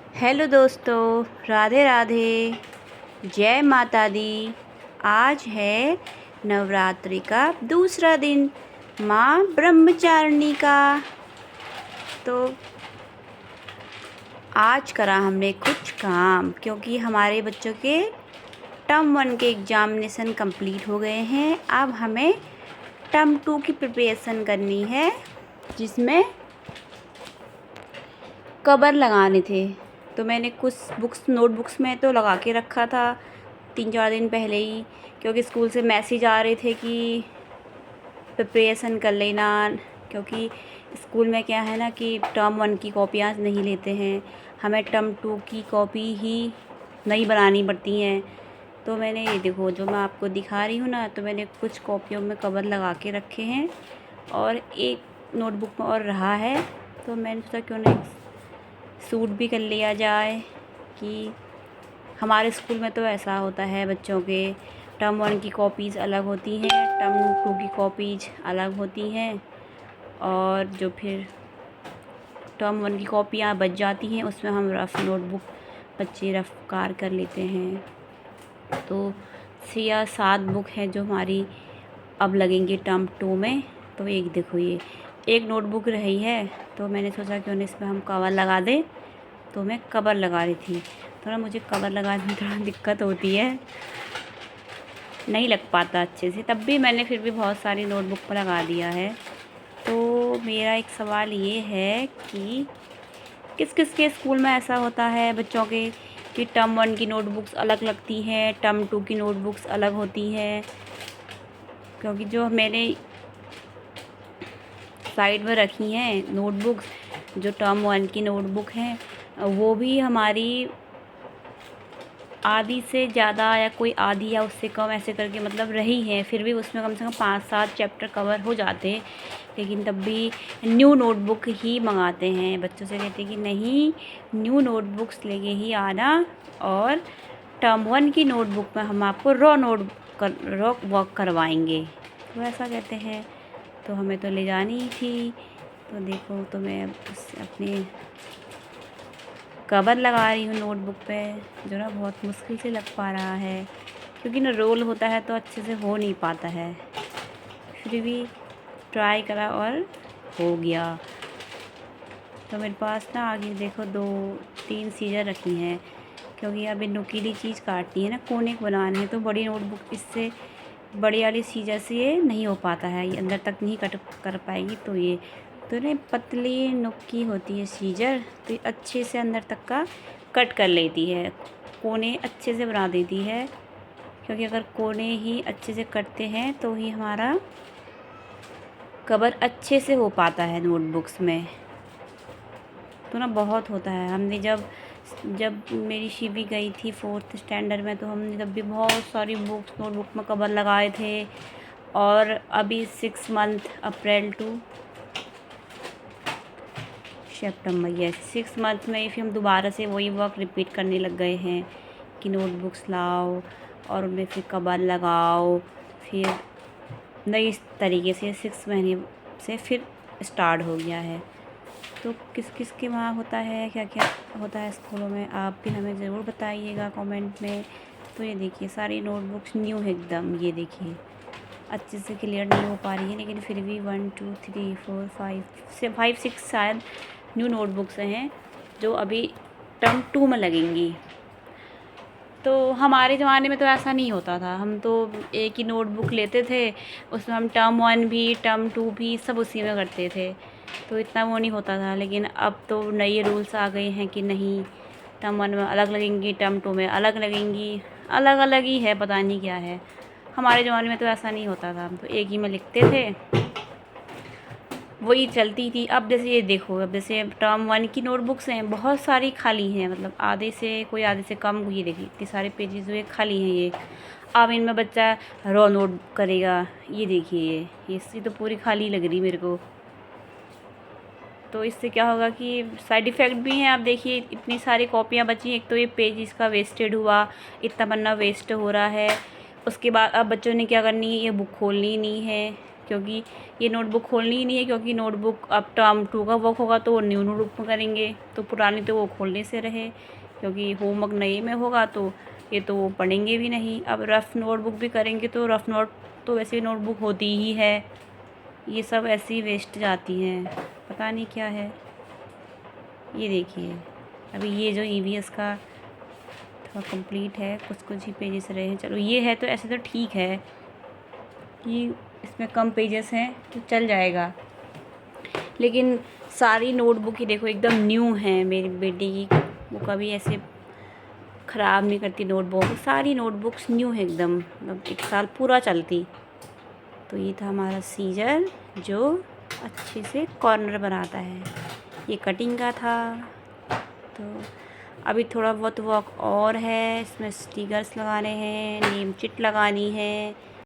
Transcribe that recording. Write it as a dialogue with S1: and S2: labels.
S1: Hello दोस्तों, राधे राधे, जय माता दी। आज है नवरात्रि का दूसरा दिन, माँ ब्रह्मचारिणी का। तो आज करा हमने कुछ काम, क्योंकि हमारे बच्चों के टर्म 1 के एग्ज़ामिनेशन कंप्लीट हो गए हैं। अब हमें टर्म 2 की प्रिपरेशन करनी है, जिसमें कवर लगाने थे। तो मैंने कुछ नोटबुक्स में तो लगा के रखा था 3-4 दिन पहले ही, क्योंकि स्कूल से मैसेज आ रहे थे कि प्रिपरेशन कर लेना। क्योंकि स्कूल में क्या है ना कि टर्म 1 की कॉपियाँ नहीं लेते हैं, हमें टर्म 2 की कॉपी ही नई बनानी पड़ती हैं। तो मैंने ये देखो, जो मैं आपको दिखा रही हूँ ना, तो मैंने कुछ कॉपियों में कवर लगा के रखे हैं और एक नोटबुक में और रहा है। तो मैंने सोचा क्यों ना सूट भी कर लिया जाए, कि हमारे स्कूल में तो ऐसा होता है, बच्चों के टर्म 1 की कॉपीज़ अलग होती हैं, टर्म 2 की कॉपीज़ अलग होती हैं, और जो फिर टर्म 1 की कॉपियाँ बच जाती हैं उसमें हम रफ़ नोटबुक बच्चे रफ़ कार कर लेते हैं। तो 6 या 7 बुक हैं जो हमारी अब लगेंगी टर्म 2 में। तो एक देखो, ये एक नोटबुक रही है, तो मैंने सोचा क्यों ना इसमें हम कवर लगा दें। तो मैं कवर लगा रही थी, थोड़ा मुझे कवर लगाने में थोड़ा दिक्कत होती है, नहीं लग पाता अच्छे से, तब भी मैंने फिर भी बहुत सारी नोटबुक पर लगा दिया है। तो मेरा एक सवाल ये है कि किस किस के स्कूल में ऐसा होता है बच्चों के, कि टर्म 1 की नोटबुक्स अलग लगती हैं, टर्म 2 की नोटबुक्स अलग होती हैं। क्योंकि जो मैंने साइड में रखी हैं नोटबुक्स, जो टर्म 1 की नोटबुक हैं, वो भी हमारी आधी से ज़्यादा या कोई आधी या उससे कम ऐसे करके मतलब रही है। फिर भी उसमें कम से कम 5-7 चैप्टर कवर हो जाते हैं, लेकिन तब भी न्यू नोटबुक ही मंगाते हैं। बच्चों से कहते हैं कि नहीं, न्यू नोटबुक्स लेके ही आना, और टर्म 1 की नोटबुक में हम आपको रॉ वर्क करवाएंगे। तो ऐसा कहते हैं, तो हमें तो ले जानी ही थी। तो देखो, तो मैं अपने कवर लगा रही हूँ नोटबुक पे, जो ना बहुत मुश्किल से लग पा रहा है, क्योंकि ना रोल होता है तो अच्छे से हो नहीं पाता है। फिर भी ट्राई करा और हो गया। तो मेरे पास ना आगे देखो 2-3 सीजर रखी हैं, क्योंकि अभी नुकीली चीज़ काटनी है ना, कोने को बनाने हैं। तो बड़ी नोटबुक इससे, बड़ी वाली सीजर से ये नहीं हो पाता है, ये अंदर तक नहीं कट कर पाएगी। तो ये तो ना पतली नुक की होती है सीजर, तो ये अच्छे से अंदर तक का कट कर लेती है, कोने अच्छे से बना देती है। क्योंकि अगर कोने ही अच्छे से कटते हैं तो ही हमारा कवर अच्छे से हो पाता है नोटबुक्स में। तो ना बहुत होता है, हमने जब जब मेरी शिवी गई थी 4th स्टैंडर्ड में, तो हमने तब भी बहुत सारी बुक्स नोटबुक में कवर लगाए थे। और अभी 6 मंथ अप्रैल टू सितंबर, ये 6 मंथ में फिर हम दोबारा से वही वर्क रिपीट करने लग गए हैं, कि नोटबुक्स लाओ और उनमें फिर कवर लगाओ। फिर नई तरीके से 6 महीने से फिर स्टार्ट हो गया है। तो किस किस के वहाँ होता है, क्या क्या होता है स्कूलों में, आप भी हमें ज़रूर बताइएगा कमेंट में। तो ये देखिए, सारी नोटबुक्स न्यू है एकदम। ये देखिए, अच्छे से क्लियर नहीं हो पा रही है, लेकिन फिर भी 1 2 3 4 5 6 शायद न्यू नोटबुक्स हैं, जो अभी टर्म 2 में लगेंगी। तो हमारे ज़माने में तो ऐसा नहीं होता था, हम तो एक ही नोटबुक लेते थे, उसमें हम टर्म 1 भी टर्म 2 भी सब उसी में करते थे, तो इतना वो नहीं होता था। लेकिन अब तो नए रूल्स आ गए हैं कि नहीं, टर्म 1 में अलग लगेंगी, टर्म 2 में अलग लगेंगी, अलग अलग ही है, पता नहीं क्या है। हमारे ज़माने में तो ऐसा नहीं होता था, हम तो एक ही में लिखते थे, वही चलती थी। अब जैसे ये देखो, अब जैसे टर्म 1 की नोटबुक्स हैं, बहुत सारी खाली हैं, मतलब आधे से कोई आधे से कम। ये देखिए, इतने सारे पेजेस हुए खाली हैं ये। अब इनमें बच्चा रॉ नोट करेगा, ये देखिए, ये इससे तो पूरी खाली लग रही मेरे को। तो इससे क्या होगा कि साइड इफ़ेक्ट भी हैं। आप देखिए, इतनी सारी कॉपियाँ बची, एक तो ये पेज इसका वेस्टेड हुआ, इतना पन्ना वेस्ट हो रहा है। उसके बाद अब बच्चों ने क्या करनी है, ये बुक खोलनी ही नहीं है, क्योंकि ये नोटबुक खोलनी ही नहीं है, क्योंकि नोटबुक अब टर्म 2 का वर्क होगा तो वो न्यू नोटबुक में करेंगे, तो पुरानी तो वो खोलने से रहे, क्योंकि होमवर्क नए में होगा तो ये तो वो पढ़ेंगे भी नहीं। अब रफ़ नोटबुक भी करेंगे तो रफ़ नोट तो वैसे नोटबुक होती ही है, ये सब ऐसे ही वेस्ट जाती हैं, पता नहीं क्या है। ये देखिए अभी ये जो ईवीएस का थोड़ा कंप्लीट है, कुछ कुछ ही पेजेस रहे हैं। चलो ये है तो ऐसे तो ठीक है कि इसमें कम पेजेस हैं तो चल जाएगा, लेकिन सारी नोटबुक ही देखो एकदम न्यू हैं मेरी बेटी की, वो कभी ऐसे ख़राब नहीं करती नोटबुक, सारी नोटबुक्स न्यू है एकदम, मतलब 1 साल पूरा चलती। तो ये था हमारा सीजर जो अच्छे से कॉर्नर बनाता है, ये कटिंग का था। तो अभी थोड़ा बहुत वर्क और है, इसमें स्टिकर्स लगाने हैं, नेम चिट लगानी है,